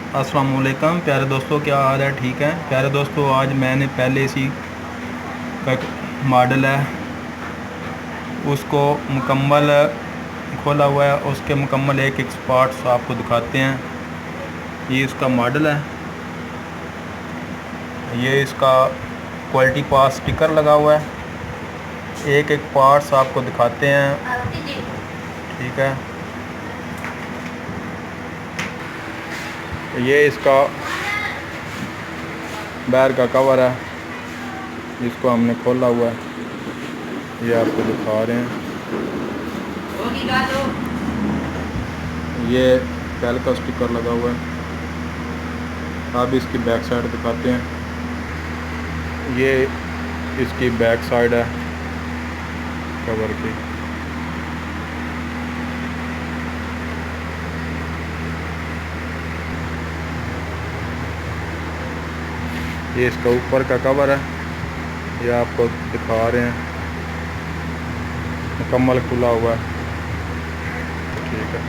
अस्सलाम वालेकुम प्यारे दोस्तों, क्या हाल है? ठीक है प्यारे दोस्तों, आज मैंने पहले इसी का एक मॉडल है उसको मुकम्मल खोला हुआ है। उसके मुकम्मल एक एक पार्ट्स आपको दिखाते हैं। ये इसका मॉडल है, ये इसका क्वालिटी पास स्टिकर लगा हुआ है। एक एक पार्ट्स आपको दिखाते हैं, ठीक है। ये इसका बैर का कवर है जिसको हमने खोला हुआ है, ये आपको दिखा रहे हैं। ये पैल का स्टिकर लगा हुआ है। अब इसकी बैक साइड दिखाते हैं। ये इसकी बैक साइड है कवर की। ये इसका ऊपर का कवर है, ये आपको दिखा रहे हैं, मुकम्मल खुला हुआ है, ठीक है।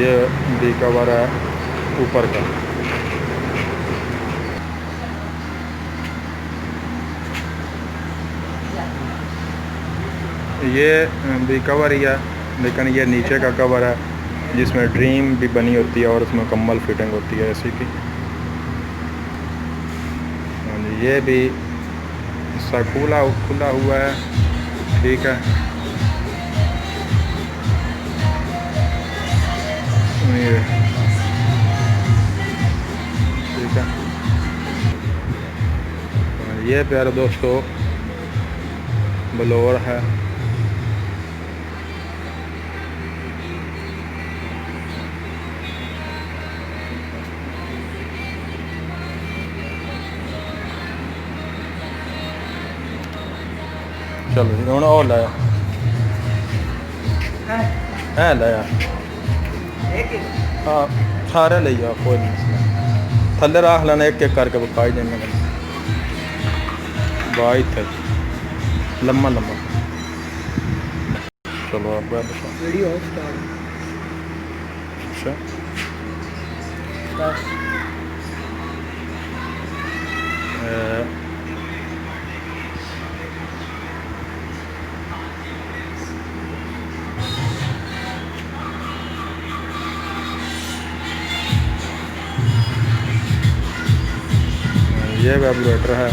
ये भी कवर है ऊपर का। ये भी कवर ही है, लेकिन ये नीचे का कवर है जिसमें ड्रीम भी बनी होती है और उसमें मुकम्मल फिटिंग होती है ऐसी की। ये भी हिस्सा खुला हुआ है, ठीक है। ये ठीक है। ये प्यारे दोस्तों ब्लोअर है। चलो जी हूँ और लाया है लाया, हाँ सारे ले जाओ, कोई नहीं। थल्ले रख लेना, एक एक करके बखाई देने बाई थे लम्मा लम्मा। चलो आप वीडियो अच्छा ये वेबरेटर है,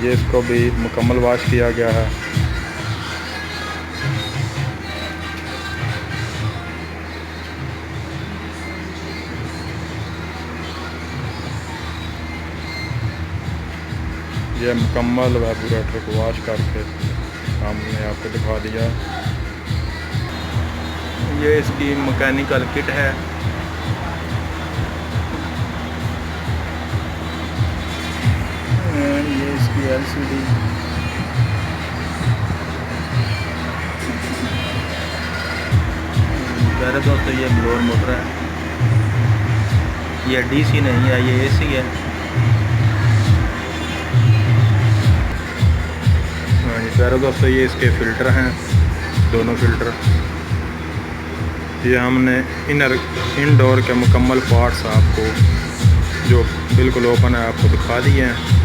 ये इसको भी मुकम्मल वॉश किया गया है। ये मुकम्मल वेबरेटर को वॉश करके हमने आपको दिखा दिया। ये इसकी मैकेनिकल किट है। ये इसकी LCD, प्यारे दोस्तों ये ब्लोअर मोटर है, ये DC नहीं है, ये AC है। हाँ जी प्यारे दोस्तों, ये इसके फ़िल्टर हैं, दोनों फ़िल्टर। ये हमने इनडोर के मुकम्मल पार्ट्स आपको जो बिल्कुल ओपन है आपको दिखा दिए हैं।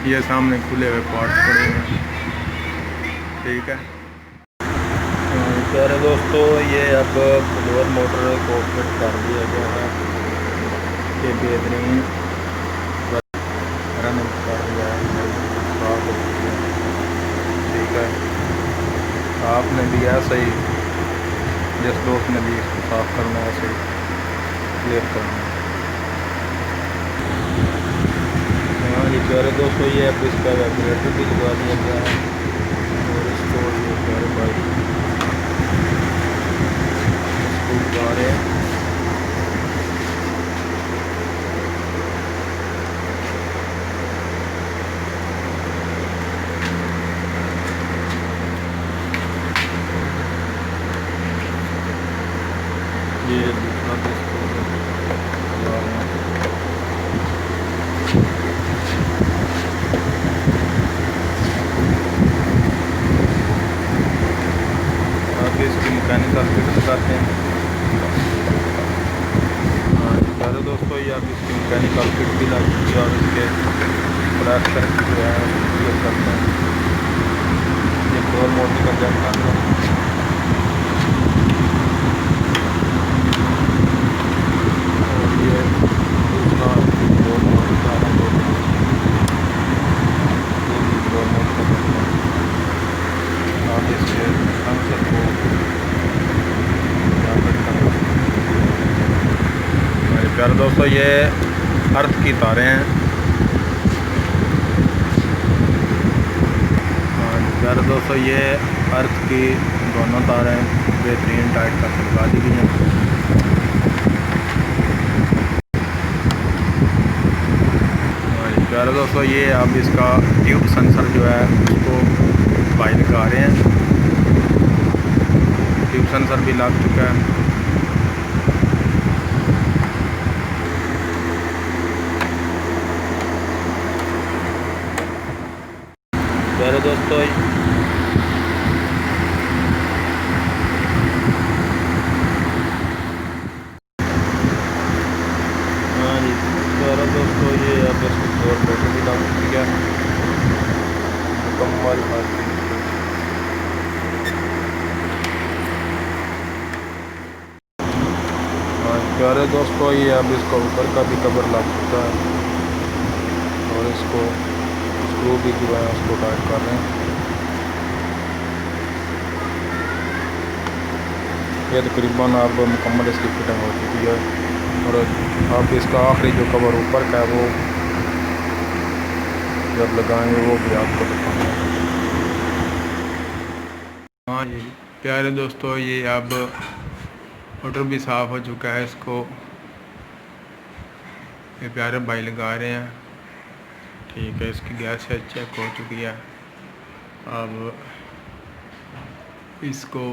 ये सामने खुले हुए पार्ट्स पड़े हुए हैं, ठीक है। प्यारे दोस्तों ये अब ब्लोअर मोटर को फिट कर दिया गया है, ये बेहतरीन रनिंग कर दिया है, ठीक है। आपने भी ऐसे ही जिस दोस्त ने भी इसको साफ़ करना है ऐसे क्लियर करना है। हाँ जी प्यारे दोस्तों, ये अब इसका वेबरेटर भी लगा दिया गया है और इसको ये प्यारे भाई इसको लगा रहे हैं। ये दूसरा भी इसको लगा रहे हैं। मैकेनिकल किट भी लग चुकी है और इसके प्लास्टर जो है यूज़ करते हैं। ये डोर मोटी का जंक्शन है। और ये दूसरा डोर मोटी का है, ये भी डोर मोटी का जंक्शन है। आप इसके सेंसर को यहाँ पर करें। मेरे प्यारे दोस्तों, ये अर्थ की तारें हैं। प्यारे दोस्तों, ये अर्थ की दोनों तारें बेहतरीन टाइट करके लगा दी गई हैं। प्यारे दोस्तों, ये अब इसका ट्यूब सेंसर जो है उसको भाई लगा रहे हैं। ट्यूब सेंसर भी लग चुका है। प्यारे दोस्तों, हाँ जी प्यारे दोस्तों, ये अब इसको डोर मोटर भी लग चुकी है मुकम्मल। हाँ प्यारे दोस्तों, ये अब इसका ऊपर का भी कवर लग चुका है और इसको स्क्रू भी जो है उसको टाइट कर रहे हैं। ये तकरीबन अब मुकम्मल इसकी फिटिंग हो चुकी है और अब इसका आखिरी जो कवर ऊपर का है वो जब लगाएंगे वो भी आपको दिखाएंगे। हाँ जी प्यारे दोस्तों, ये अब मोटर भी साफ़ हो चुका है। इसको ये प्यारे भाई लगा रहे हैं। ठीक है, इसकी गैस चेक हो चुकी है। अब इसको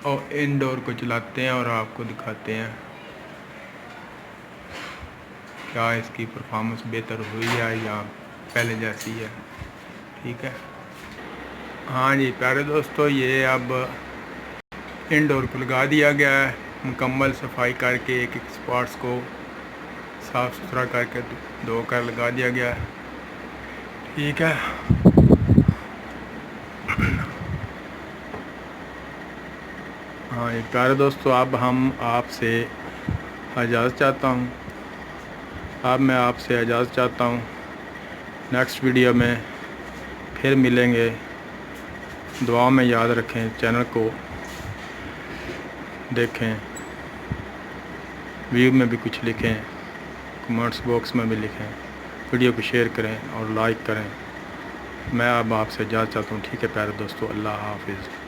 और इनडोर को चलाते हैं और आपको दिखाते हैं क्या इसकी परफॉर्मेंस बेहतर हुई है या पहले जैसी है। ठीक है, हाँ जी प्यारे दोस्तों, ये अब इनडोर को लगा दिया गया है। मुकम्मल सफाई करके एक एक स्पॉट्स को साफ़ सुथरा करके धोकर लगा दिया गया है। ठीक है, हाँ ये प्यारे दोस्तों, अब हम आपसे इजाज़त चाहता हूँ। अब मैं आपसे इजाज़त चाहता हूँ। नेक्स्ट वीडियो में फिर मिलेंगे। दुआ में याद रखें, चैनल को देखें, व्यू में भी कुछ लिखें, कमेंट्स बॉक्स में भी लिखें, वीडियो को शेयर करें और लाइक करें। मैं अब आपसे इजाज़त चाहता हूँ। ठीक है प्यारे दोस्तों, अल्लाह हाफिज़।